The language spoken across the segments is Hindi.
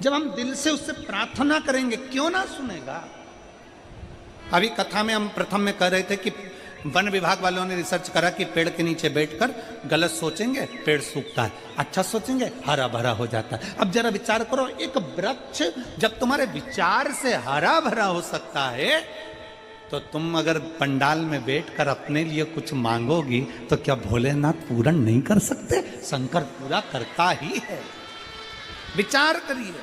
जब हम दिल से उससे प्रार्थना करेंगे क्यों ना सुनेगा। अभी कथा में हम प्रथम में कह रहे थे कि वन विभाग वालों ने रिसर्च करा कि पेड़ के नीचे बैठकर गलत सोचेंगे पेड़ सूखता है, अच्छा सोचेंगे हरा भरा हो जाता है। अब जरा विचार करो, एक वृक्ष जब तुम्हारे विचार से हरा भरा हो सकता है तो तुम अगर पंडाल में बैठकर अपने लिए कुछ मांगोगी तो क्या भोलेनाथ पूर्ण नहीं कर सकते? शंकर पूरा करता ही है। विचार करिए।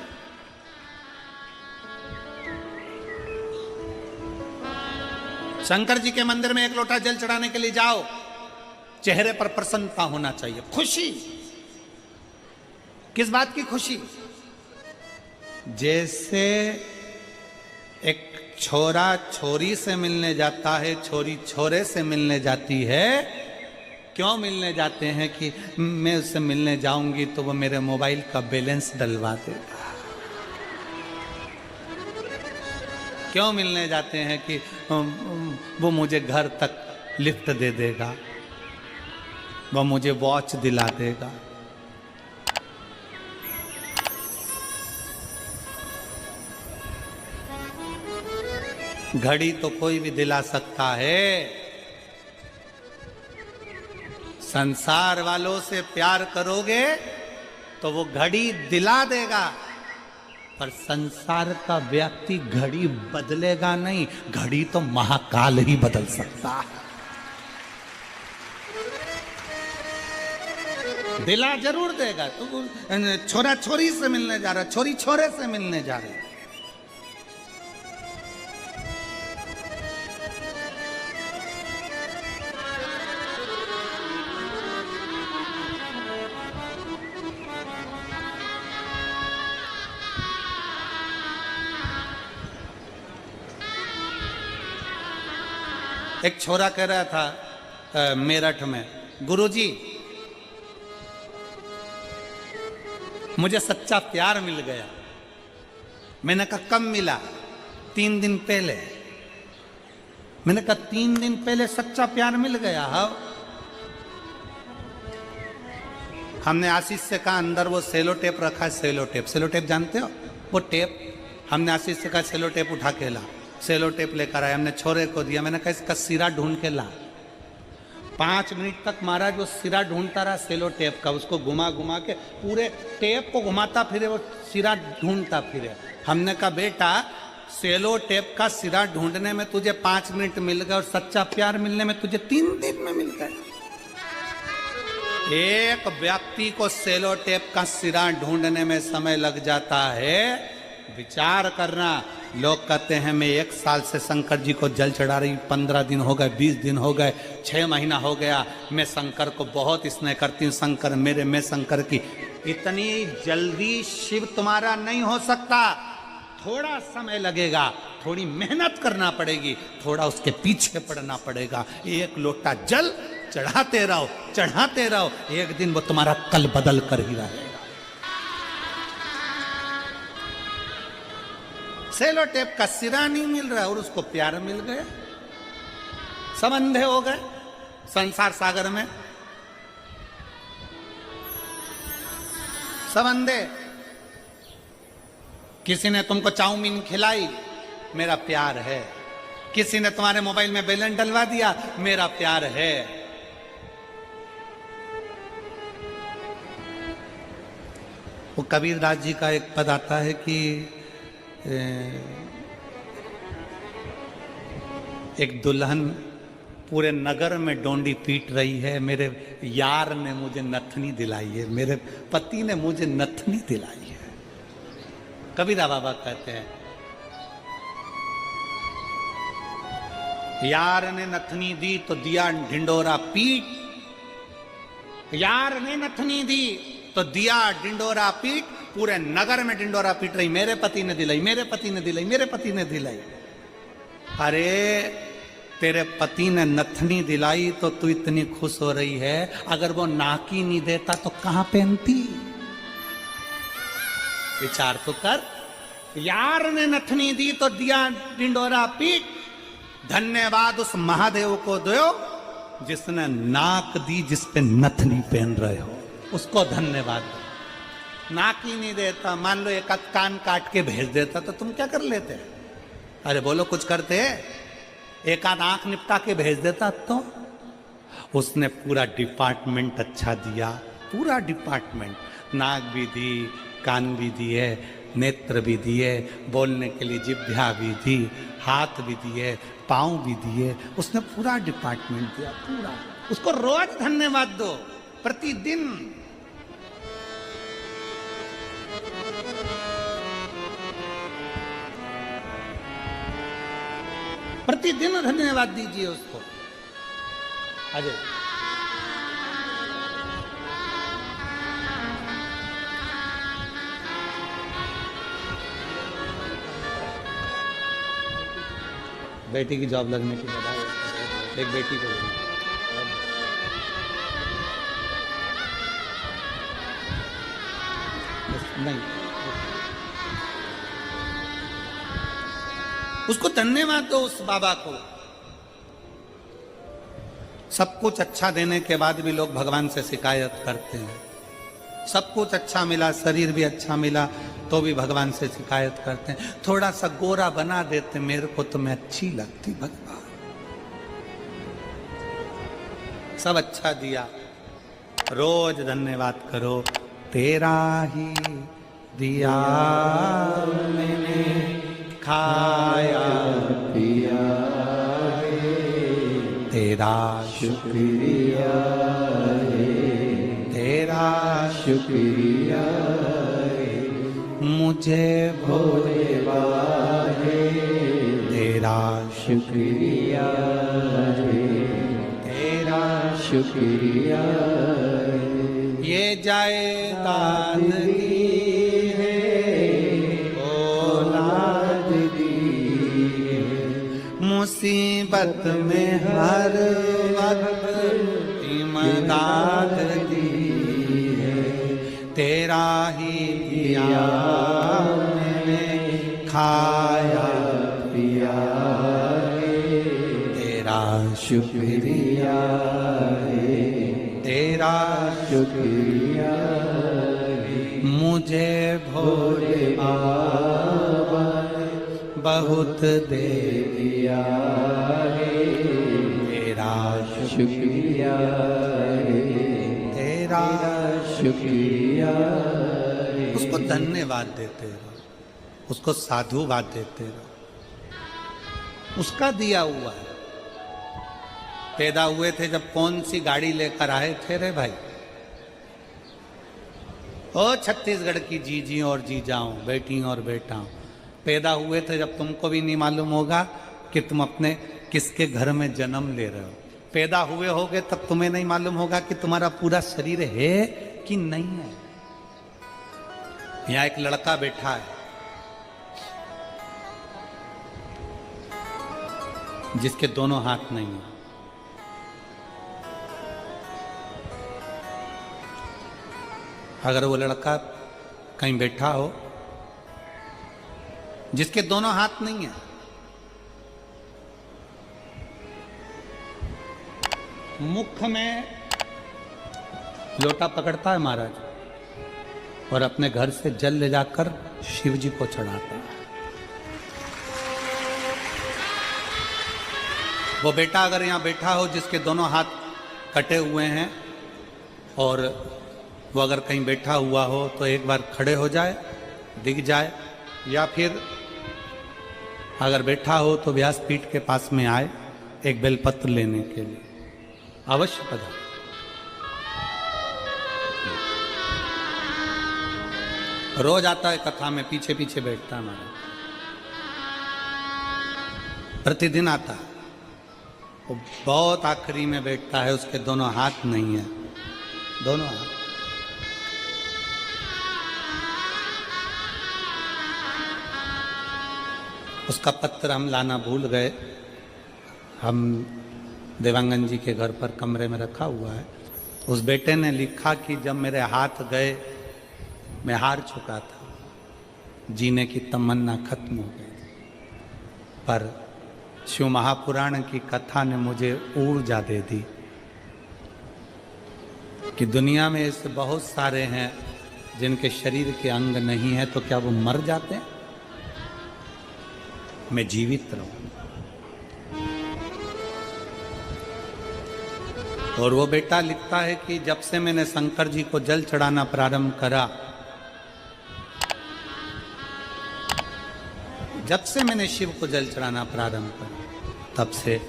शंकर जी के मंदिर में एक लोटा जल चढ़ाने के लिए जाओ, चेहरे पर प्रसन्नता होना चाहिए, खुशी। किस बात की खुशी? जैसे एक छोरा छोरी से मिलने जाता है, छोरी छोरे से मिलने जाती है। क्यों मिलने जाते हैं? कि मैं उससे मिलने जाऊंगी तो वो मेरे मोबाइल का बैलेंस डलवा देगा। क्यों मिलने जाते हैं? कि वो मुझे घर तक लिफ्ट दे देगा, वो मुझे वॉच दिला देगा। घड़ी तो कोई भी दिला सकता है। संसार वालों से प्यार करोगे तो वो घड़ी दिला देगा, पर संसार का व्यक्ति घड़ी बदलेगा नहीं। घड़ी तो महाकाल ही बदल सकता है। दिला जरूर देगा। तो छोरा छोरी से मिलने जा रहा, छोरी छोरे से मिलने जा रही। एक छोरा कह रहा था मेरठ में, गुरुजी मुझे सच्चा प्यार मिल गया। मैंने कहा कब मिला? 3 दिन पहले। मैंने कहा 3 दिन पहले सच्चा प्यार मिल गया? हाँ। हमने आशीष से कहा अंदर वो सेलो टेप रखा है, सेलो टेप। सेलो टेप जानते हो? वो टेप। हमने आशीष से कहा सेलो टेप उठा के ला। सेलो टेप लेकर आया, हमने छोरे को दिया। मैंने कहा इसका सिरा ढूंढ के ला। 5 मिनट तक महाराज वो सिरा ढूंढता रहा सेलो टेप का, उसको घुमा घुमा के पूरे टेप को घुमाता फिरे, वो सिरा ढूंढता फिरे। हमने कहा बेटा सेलो टेप का सिरा ढूंढने में तुझे 5 मिनट मिल गए और सच्चा प्यार मिलने में तुझे 3 दिन में मिल गए। एक व्यक्ति को सेलो टेप का सिरा ढूंढने में समय लग जाता है। विचार करना। लोग कहते हैं मैं 1 साल से शंकर जी को जल चढ़ा रही, 15 दिन हो गए, 20 दिन हो गए, 6 महीना हो गया, मैं शंकर को बहुत स्नेह करती हूँ, शंकर मेरे, मैं शंकर की। इतनी जल्दी शिव तुम्हारा नहीं हो सकता। थोड़ा समय लगेगा, थोड़ी मेहनत करना पड़ेगी, थोड़ा उसके पीछे पड़ना पड़ेगा। एक लोटा जल चढ़ाते रहो, चढ़ाते रहो, एक दिन वो तुम्हारा कल बदल कर ही रहेगा। सेलो टेप का सिरा नहीं मिल रहा और उसको प्यार मिल गया। सब अंधे हो गए संसार सागर में, सब अंधे। किसी ने तुमको चाउमीन खिलाई, मेरा प्यार है। किसी ने तुम्हारे मोबाइल में बैलेंस डलवा दिया, मेरा प्यार है। वो कबीरदास जी का एक पद आता है कि एक दुल्हन पूरे नगर में डोंडी पीट रही है, मेरे यार ने मुझे नथनी दिलाई है, मेरे पति ने मुझे नथनी दिलाई है। कबीरा बाबा कहते हैं यार ने नथनी दी तो दिया ढिंडोरा पीट, यार ने नथनी दी तो दिया ढिंडोरा पीट, पूरे नगर में ढिंडोरा पीट रही, मेरे पति ने दिलाई, मेरे पति ने दिलाई, मेरे पति ने दिलाई। अरे तेरे पति ने नथनी दिलाई तो तू इतनी खुश हो रही है, अगर वो नाकी नहीं देता तो कहां पहनती? विचार तो कर। यार ने नथनी दी तो दिया ढिंडोरा पीट, धन्यवाद उस महादेव को दो जिसने नाक दी जिस पे नथनी पहन रहे हो, उसको धन्यवाद। नाक ही नहीं देता, मान लो एक आध कान काट के भेज देता तो तुम क्या कर लेते? अरे बोलो, कुछ करते? एक आध आंख निपटा के भेज देता तो? उसने पूरा डिपार्टमेंट अच्छा दिया, पूरा डिपार्टमेंट, नाक भी दी, कान भी दिए, नेत्र भी दिए, बोलने के लिए जिह्वा भी दी, हाथ भी दिए, पाँव भी दिए, उसने पूरा डिपार्टमेंट दिया, पूरा। उसको रोज धन्यवाद दो, प्रतिदिन। प्रतिदिन धन्यवाद दीजिए उसको। अजय बेटी की जॉब लगने की बधाई, एक बेटी को नहीं, उसको धन्यवाद दो उस बाबा को। सब कुछ अच्छा देने के बाद भी लोग भगवान से शिकायत करते हैं। सब कुछ अच्छा मिला, शरीर भी अच्छा मिला, तो भी भगवान से शिकायत करते हैं। थोड़ा सा गोरा बना देते मेरे को तो मैं अच्छी लगती भगवान। सब अच्छा दिया, रोज धन्यवाद करो। तेरा ही दिया मैंने, खाया पिया, तेरा शुक्रिया है, तेरा शुक्रिया है, मुझे भोले बाबा तेरा शुक्रिया है, तेरा शुक्रिया है। ये जायदाद दी है, औलाद दी है, मुसीबत में हर वक्त इमदाद दी है, तेरा ही दिया मैंने, खाया पिया, तेरा शुक्रिया है, तेरा शुक्रिया है, मुझे भोले बाबा बहुत दे दिया है, तेरा शुक्रिया है, तेरा शुक्रिया है। उसको धन्यवाद देते रहो, उसको साधुवाद देते रहो, उसका दिया हुआ है। पैदा हुए थे जब कौन सी गाड़ी लेकर आए थे रे भाई? ओ छत्तीसगढ़ की जीजी और जीजाओं, बेटी और बेटाओं, पैदा हुए थे जब तुमको भी नहीं मालूम होगा कि तुम अपने किसके घर में जन्म ले रहे हो। पैदा हुए होगे तब तुम्हें नहीं मालूम होगा कि तुम्हारा पूरा शरीर है कि नहीं है। यहाँ एक लड़का बैठा है जिसके दोनों हाथ नहीं है। अगर वो लड़का कहीं बैठा हो जिसके दोनों हाथ नहीं है, मुख में लोटा पकड़ता है महाराज और अपने घर से जल ले जाकर शिव जी को चढ़ाता है। वो बेटा अगर यहां बैठा हो जिसके दोनों हाथ कटे हुए हैं और वो अगर कहीं बैठा हुआ हो तो एक बार खड़े हो जाए, दिख जाए, या फिर अगर बैठा हो तो व्यासपीठ के पास में आए एक बेलपत्र लेने के लिए। अवश्य पधारे। रोज आता है कथा में, पीछे पीछे बैठता है हमारा, प्रतिदिन आता है। वो बहुत आखिरी में बैठता है, उसके दोनों हाथ नहीं है, दोनों हाथ। उसका पत्र हम लाना भूल गए। हम देवांगन जी के घर पर कमरे में रखा हुआ है। उस बेटे ने लिखा कि जब मेरे हाथ गए मैं हार चुका था, जीने की तमन्ना खत्म हो गई, पर शिव महापुराण की कथा ने मुझे ऊर्जा दे दी कि दुनिया में ऐसे बहुत सारे हैं जिनके शरीर के अंग नहीं है तो क्या वो मर जाते हैं? मैं जीवित रहूं। और वो बेटा लिखता है कि जब से मैंने शंकर जी को जल चढ़ाना प्रारंभ करा, जब से मैंने शिव को जल चढ़ाना प्रारंभ करा, तब से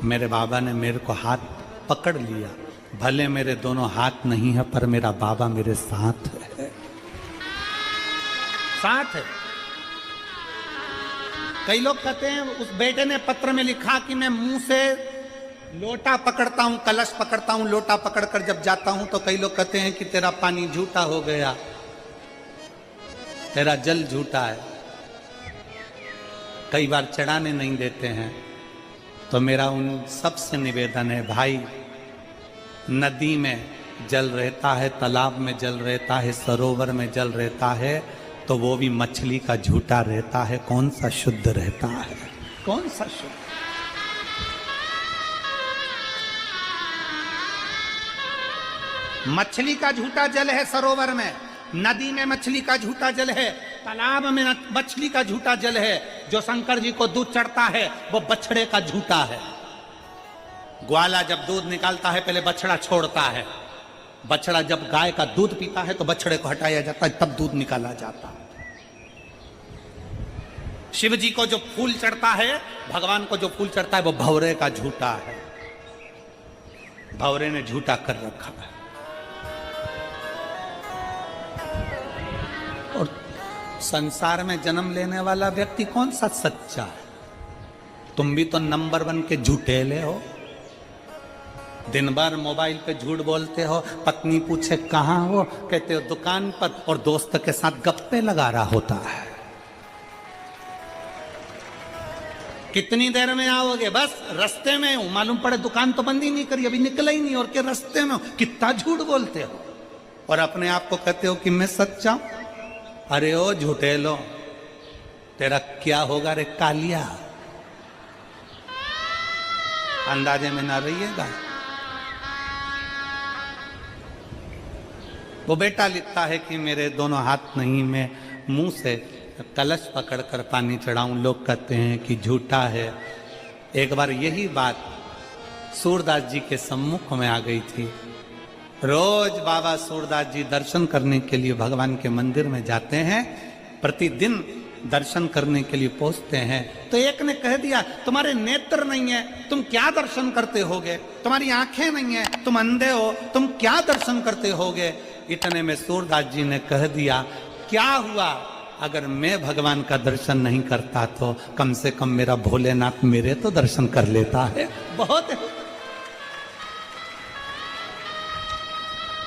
मेरे बाबा ने मेरे को हाथ पकड़ लिया। भले मेरे दोनों हाथ नहीं है पर मेरा बाबा मेरे साथ है, साथ है। कई लोग कहते हैं, उस बेटे ने पत्र में लिखा कि मैं मुंह से लोटा पकड़ता हूं, कलश पकड़ता हूं, लोटा पकड़कर जब जाता हूं तो कई लोग कहते हैं कि तेरा पानी झूठा हो गया, तेरा जल झूठा है, कई बार चढ़ाने नहीं देते हैं। तो मेरा उन सबसे निवेदन है, भाई नदी में जल रहता है, तालाब में जल रहता है, सरोवर में जल रहता है, तो वो भी मछली का झूठा रहता है। कौन सा शुद्ध रहता है? कौन सा शुद्ध? मछली का झूठा जल है सरोवर में, नदी में मछली का झूठा जल है, तालाब में मछली का झूठा जल है। जो शंकर जी को दूध चढ़ता है वो बछड़े का झूठा है। ग्वाला जब दूध निकालता है पहले बछड़ा छोड़ता है, बछड़ा जब गाय का दूध पीता है तो बछड़े को हटाया जाता है, तब दूध निकाला जाता है। शिव जी को जो फूल चढ़ता है, भगवान को जो फूल चढ़ता है वो भंवरे का झूठा है, भंवरे ने झूठा कर रखा है। और संसार में जन्म लेने वाला व्यक्ति कौन सा सच्चा है? तुम भी तो नंबर 1 के झूठेले हो। दिन भर मोबाइल पे झूठ बोलते हो, पत्नी पूछे कहाँ हो, कहते हो दुकान पर, और दोस्त के साथ गप्पे लगा रहा होता है। कितनी देर में आओगे? बस रास्ते में हूं, मालूम पड़े दुकान तो बंद ही नहीं करी, अभी निकला ही नहीं, और के रास्ते में हूं। कितना झूठ बोलते हो और अपने आप को कहते हो कि मैं सच्चा हूं। अरे ओ झूठे लो, तेरा क्या होगा रे कालिया, अंदाजे में ना रहिएगा। वो बेटा लिखता है कि मेरे दोनों हाथ नहीं, मैं मुंह से कलश पकड़कर पानी चढ़ाऊं। लोग कहते हैं कि झूठा है। एक बार यही बात सूरदास जी के सम्मुख में आ गई थी। रोज बाबा सूरदास जी दर्शन करने के लिए भगवान के मंदिर में जाते हैं, प्रतिदिन दर्शन करने के लिए पहुंचते हैं। तो एक ने कह दिया, तुम्हारे नेत्र नहीं है, तुम क्या दर्शन करते होगे? तुम्हारी आंखें नहीं है, तुम अंधे हो, तुम क्या दर्शन करते होगे? इतने में सूरदास जी ने कह दिया, क्या हुआ अगर मैं भगवान का दर्शन नहीं करता तो कम से कम मेरा भोलेनाथ मेरे तो दर्शन कर लेता है। बहुत है,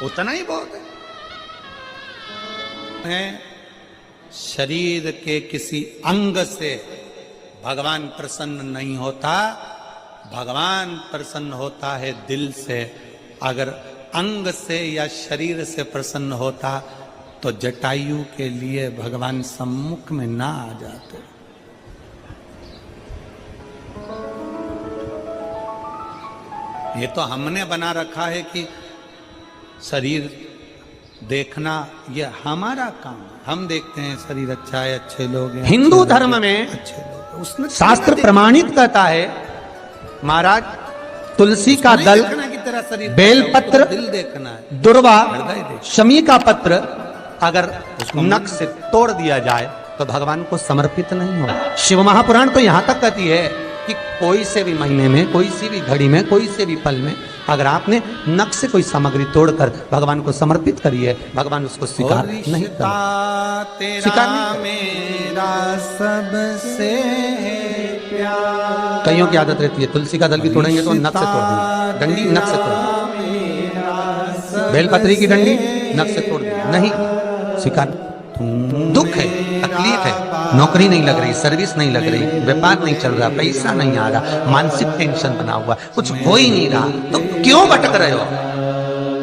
उतना ही बहुत है। शरीर के किसी अंग से भगवान प्रसन्न नहीं होता, भगवान प्रसन्न होता है दिल से। अगर अंग से या शरीर से प्रसन्न होता तो जटायु के लिए भगवान सम्मुख में ना आ जाते। ये तो हमने बना रखा है कि शरीर देखना ये हमारा काम है। हम देखते हैं शरीर अच्छा है, अच्छे लोग हैं। हिंदू धर्म में अच्छे लोग, उसमें शास्त्र प्रमाणित कहता है महाराज, तुलसी का दल, बेलपत्र, दिल देखना है, दुर्वा, हृदय देखना। शमी का पत्र अगर नख से तोड़ दिया जाए तो भगवान को समर्पित नहीं होगा। शिव महापुराण तो यहां तक कहती है कि कोई से भी महीने में, कोई सी भी घड़ी में, कोई से भी पल में अगर आपने नख से कोई सामग्री तोड़कर भगवान को समर्पित करी है, भगवान उसको स्वीकार नहीं करेगा। स्वीकार नहीं। मेरा सबसे प्यार। कईयों की आदत रहती है तुलसी का दल भी तोड़ेंगे तो नख से तोड़ देंगे, डंडी नख से तोड़ देंगे, बेलपत्री की डंडी नख से तोड़ देंगे, नहीं स्वीकार। दुख है, तकलीफ है, नौकरी नहीं लग रही, सर्विस नहीं लग रही, व्यापार नहीं चल रहा, पैसा नहीं आ रहा, मानसिक टेंशन बना हुआ, कुछ हो ही नहीं रहा, तो क्यों भटक रहे हो?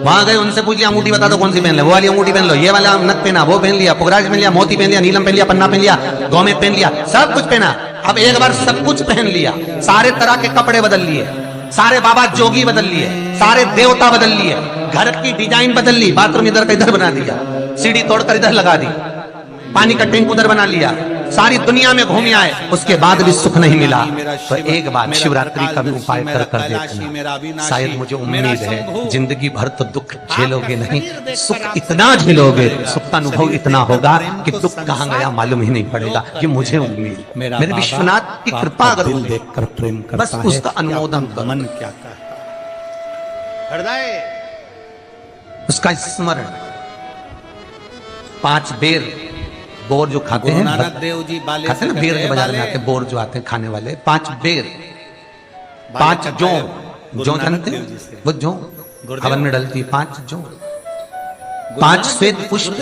वहां गए, उनसे पूछिए अंगूठी बता दो कौन सी पहन ले, वो वाली अंगूठी पहन लो, ये वाला नथ पहना, वो पहन लिया, पुगराज पहन लिया, मोती पहन लिया, नीलम पहन लिया, पन्ना पहन लिया, गौमेद पहन लिया, सब कुछ पहना। अब एक बार सब कुछ पहन लिया, सारे तरह के कपड़े बदल लिए, सारे बाबा जोगी बदल लिए, सारे देवता बदल लिए, घर की डिजाइन बदल ली, बाथरूम इधर का इधर बना दिया, सीढ़ी तोड़कर इधर लगा दी, पानी का टैंक उधर बना लिया, सारी दुनिया में घूम आए, उसके बाद भी सुख नहीं मिला। तो एक बात शिवरात्रि का भी उपाय कर देखना, शायद मुझे उम्मीद है जिंदगी भर तो दुख झेलोगे नहीं, सुख इतना झेलोगे, सुख का अनुभव इतना होगा कि दुख कहाँ गया मालूम ही नहीं पड़ेगा। ये मुझे उम्मीद, मेरे विश्वनाथ की कृपा अगर देखकर प्रेम करता बस उसका अनुमोदन करो। मन क्या कहता, हृदय उसका स्मरण। 5 बेर बोर जो खाते हैं, नानक देव जी बाले खाते हैं ना, बेर के बाजार में आते हैं, बोर जो आते हैं खाने वाले, 5 बेर, 5 जौ जानते हैं वो जौ हवन में डलती है, 5 जौ, 5 श्वेत पुष्प,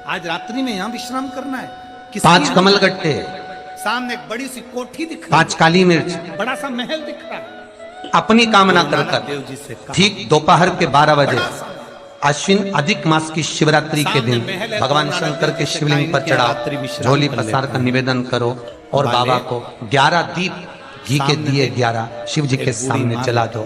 आज रात्रि में यहाँ विश्राम करना है। 5 कमल गट्टे, सामने एक बड़ी सी कोठी दिख रही 5 काली मिर्च, बड़ा सा महल दिख रहा है। अपनी कामना कर नानक कर देव जी से कहा, ठीक दोपहर के 12 बजे अश्विन अधिक मास की शिवरात्रि के दिन भगवान शंकर के शिवलिंग पर चढ़ाओ, झोली पसार कर निवेदन करो और बाबा को 11 दीप घी के दिए 11 शिव जी के सामने जला दो।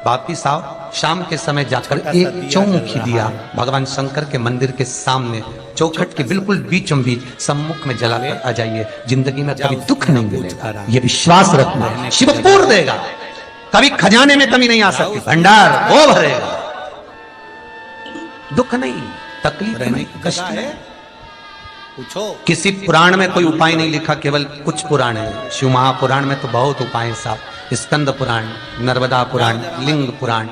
वापिस आओ, शाम के समय जाकर एक चौमुखी दिया भगवान शंकर के मंदिर के सामने चौखट के बिल्कुल बीचों बीच सम्मुख में जलाकर आ जाइए। जिंदगी में कभी दुख नहीं मिलेगा, ये विश्वास रखना, शिव पूर्ण देगा, कभी खजाने में कमी नहीं आ सकती, भंडार वो भरेगा। दुख नहीं, तकलीफ नहीं, कष्ट नहीं। पूछो, किसी पुराण में कोई उपाय नहीं लिखा, केवल कुछ पुराण है। शिव महापुराण में तो बहुत उपाय हैं साहब, स्कंद पुराण, नर्मदा पुराण, लिंग पुराण,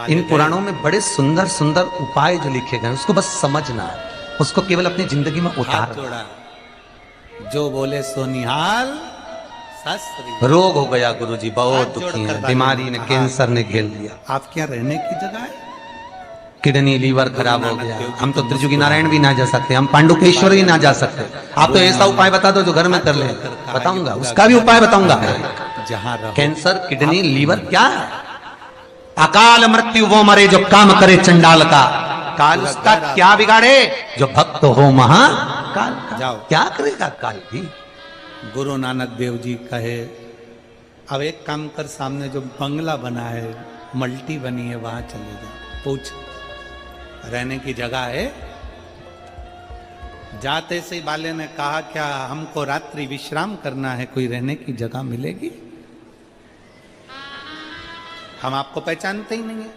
इन पुराणों में बड़े सुंदर सुंदर उपाय जो लिखे गए, उसको बस समझना है, उसको केवल अपनी जिंदगी में उतार। जो बोले सोनिहाल शास्त्री। रोग हो गया गुरुजी, बहुत दुखी है, बीमारी ने, कैंसर ने घेर लिया, आपके यहाँ रहने की जगह है? किडनी लीवर खराब हो गया, हम तो त्रिजुगी नारायण भी ना जा सकते, हम पांडुकेश्वर भी ना जा सकते, आप तो ऐसा उपाय बता दो जो घर में कर ले। बताऊंगा, उसका भी उपाय बताऊंगा। जहाँ कैंसर, किडनी, लीवर क्या है? अकाल मृत्यु वो मरे जो काम करे चंडाल का, काल उसका क्या बिगाड़े जो भक्त हो महाकाल का। जाओ, क्या करेगा काल भी। गुरु नानक देव जी कहे, अब एक काम कर, सामने जो बंगला बना है, मल्टी बनी है, वहां चले जाओ, पूछ रहने की जगह है? जाते से बाले ने कहा, क्या हमको रात्रि विश्राम करना है, कोई रहने की जगह मिलेगी? हम आपको पहचानते ही नहीं है,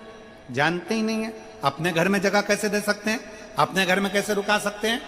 जानते ही नहीं है, अपने घर में जगह कैसे दे सकते हैं, अपने घर में कैसे रुका सकते हैं?